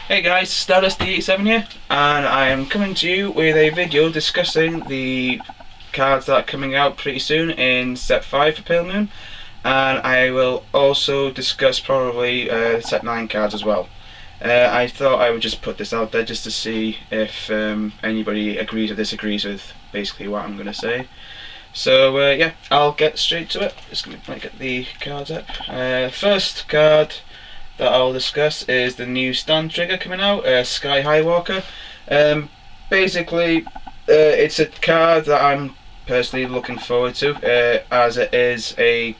Hey guys, Stardust87 here, and I am coming to you with a video discussing the cards that are coming out pretty soon in Set 5 for Pale Moon, and I will also discuss probably Set 9 cards as well. I thought I would just put this out there just to see if anybody agrees or disagrees with basically what I'm going to say. So yeah, I'll get straight to it. Just going to get the cards up. First card that I'll discuss is the new stand trigger coming out, Sky High Walker. Basically, it's a card that I'm personally looking forward to, as it is a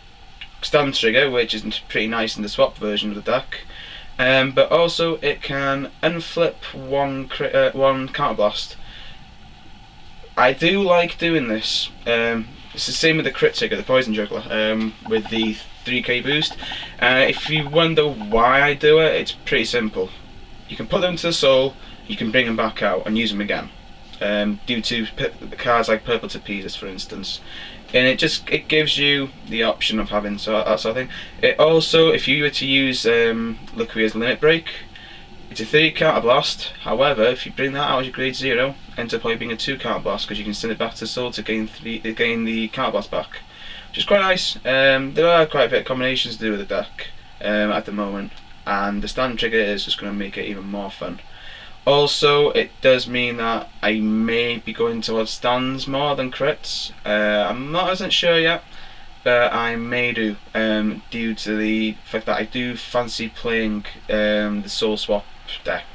stand trigger, which is pretty nice in the swap version of the deck. But also, it can unflip one counterblast. I do like doing this. It's the same with the crit trigger, the Poison Juggler, with the 3k boost. If you wonder why I do it, it's pretty simple. You can put them to the soul, you can bring them back out and use them again. Due to cards like Purple Tapizes, for instance. And it gives you the option of having that sort of thing. It also, if you were to use Luquia's Limit Break, it's a 3 counter blast. However, if you bring that out as your grade 0, ends up probably being a 2 counter blast because you can send it back to the soul to gain the counter blast back, which is quite nice. There are quite a bit of combinations to do with the deck at the moment, and the stand trigger is just going to make it even more fun. Also, it does mean that I may be going towards stands more than crits. I'm not as sure yet, but I may do, due to the fact that I do fancy playing the soul swap deck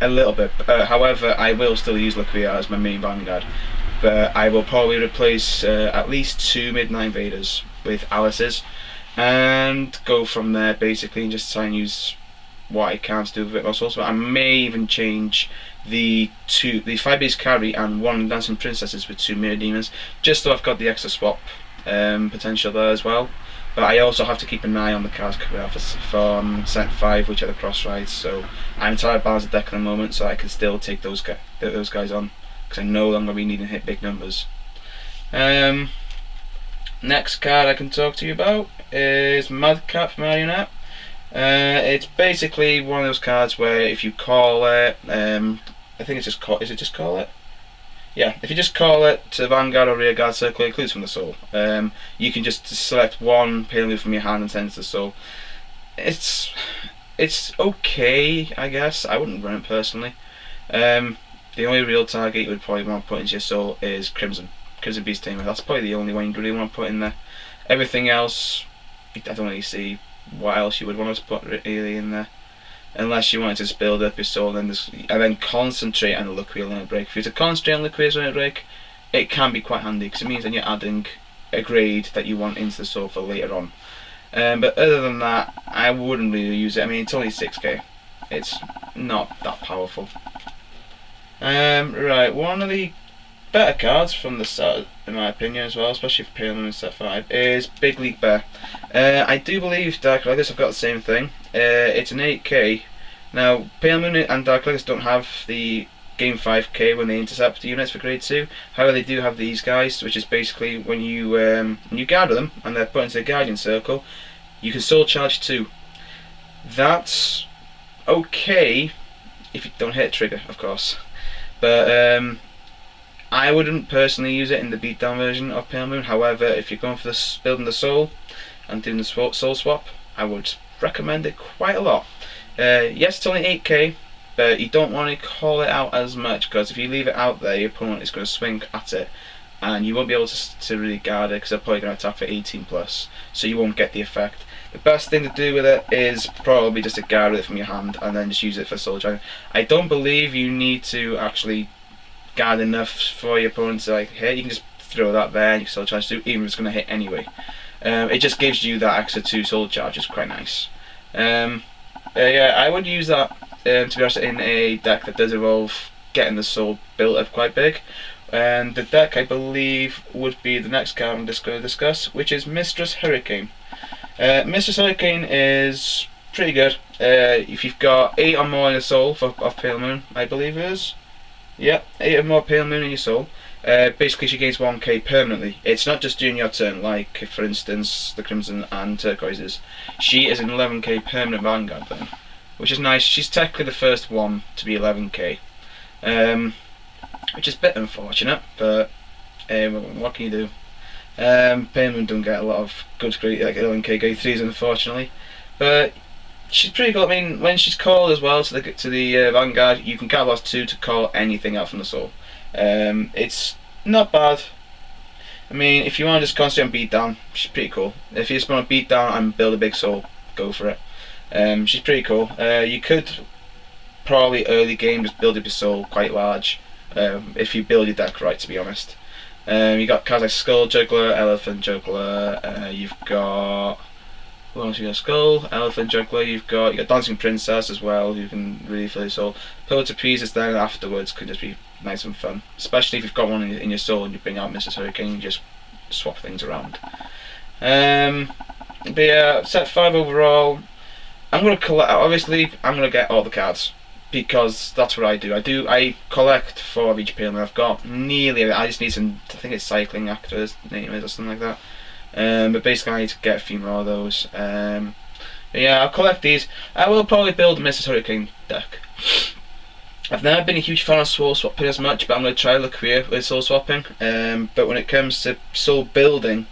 a little bit. However, I will still use Luquia as my main vanguard, but I will probably replace at least 2 Midnight Invaders with Alice's and go from there basically, and just try and use what I can to do with a bit more souls. But I may even change the 5 base carry and 1 Dancing Princesses with 2 Mirror Demons, just so I've got the extra swap potential there as well. But I also have to keep an eye on the cards coming out from Set 5, which are the cross rides. So I'm trying to balance the deck at the moment so I can still take those guys on, because I no longer be needing to hit big numbers. Next card I can talk to you about is Madcap Marionette. It's basically one of those cards where if you call it, I think it's just call. Is it just call it? Yeah, if you just call it to Vanguard or Rearguard Circle, it includes from the soul. You can just select one Pale Moon from your hand and send it to the soul. It's okay, I guess. I wouldn't run it personally. The only real target you would probably want to put into your soul is Crimson Beast Tamer. That's probably the only one you really want to put in there. Everything else, I don't really see what else you would want to put really in there, unless you wanted to just build up your soul and then concentrate on the Luquia Limit Break. If you were to concentrate on Luquia's Limit Break, it can be quite handy because it means then you're adding a grade that you want into the soul for later on. But other than that, I wouldn't really use it. I mean, it's only 6k. It's not that powerful. Right, one of the better cards from the set, in my opinion as well, especially for Pale Moon in Set 5, is Big League Bear. I do believe Dark Legacy have got the same thing. It's an 8k. Now, Pale Moon and Dark Legacy don't have the Game 5k when they intercept units for grade 2. However, they do have these guys, which is basically when you gather them and they're put into the Guardian Circle, you can soul charge 2. That's okay if you don't hit trigger, of course. But I wouldn't personally use it in the beatdown version of Pale Moon. However, if you're going for building the soul and doing the soul swap, I would recommend it quite a lot. Yes, it's only 8k, but you don't want to call it out as much, because if you leave it out there, your opponent is going to swing at it and you won't be able to really guard it, because they're probably going to attack for 18+, so you won't get the effect. The best thing to do with it is probably just to guard it from your hand and then just use it for soul charge. I don't believe you need to actually guard enough for your opponent to hit. You can just throw that there and you can soul charge 2, even if it's going to hit anyway. It just gives you that extra 2 soul charge, it's quite nice. Yeah, I would use that to be honest in a deck that does involve getting the soul built up quite big. And the deck I believe would be the next card I'm just going to discuss, which is Mistress Hurricane. Mistress Hurricane is pretty good if you've got 8 or more in your soul of Pale Moon, I believe it is. Yeah, 8 or more Pale Moon in your soul. Basically she gains 1k permanently. It's not just during your turn, like for instance the Crimson and Turquoises. She is an 11k permanent Vanguard then, which is nice. She's technically the first one to be 11k, which is a bit unfortunate, but what can you do? Pale Moon don't get a lot of good grade, like 11k grade 3s, unfortunately, but she's pretty cool. I mean, when she's called as well to the Vanguard, you can Catalyst 2 to call anything out from the soul. It's not bad. I mean, if you want to just concentrate on beatdown, she's pretty cool. If you just want to beat down and build a big soul, go for it. She's pretty cool. You could probably early game just build up your soul quite large, if you build your deck right, to be honest. You got cards like Skull Juggler, Elephant Juggler. You've got, who else? You got Skull, Elephant Juggler. You've got Dancing Princess as well, who can really fill your soul. Pillar to Pieces then afterwards could just be nice and fun, especially if you've got one in your soul and you bring out Mrs. Hurricane, you just swap things around. But yeah, set 5 overall. I'm gonna collect. Obviously, I'm gonna get all the cards because that's what I do. I collect 4 of each Pale Moon. I've got nearly. I just need some. I think it's Cycling Actors name is or something like that. But basically, I need to get a few more of those. But yeah, I'll collect these. I will probably build a Mrs. Hurricane deck. I've never been a huge fan of soul swapping as much, but I'm going to try Laquia with soul swapping. But when it comes to soul building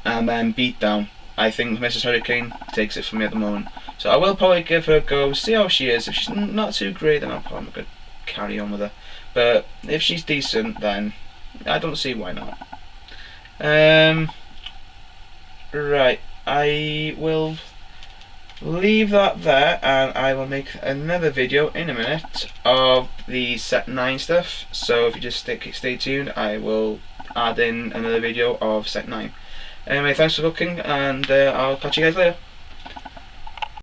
and then beatdown, I think Mrs. Hurricane takes it for me at the moment. So I will probably give her a go, see how she is. If she's not too great, then I'm probably going to carry on with her. But if she's decent, then I don't see why not. Right, I will leave that there, and I will make another video in a minute of the set 9 stuff. So if you just stay tuned, I will add in another video of set 9. Anyway, thanks for looking, and I'll catch you guys later.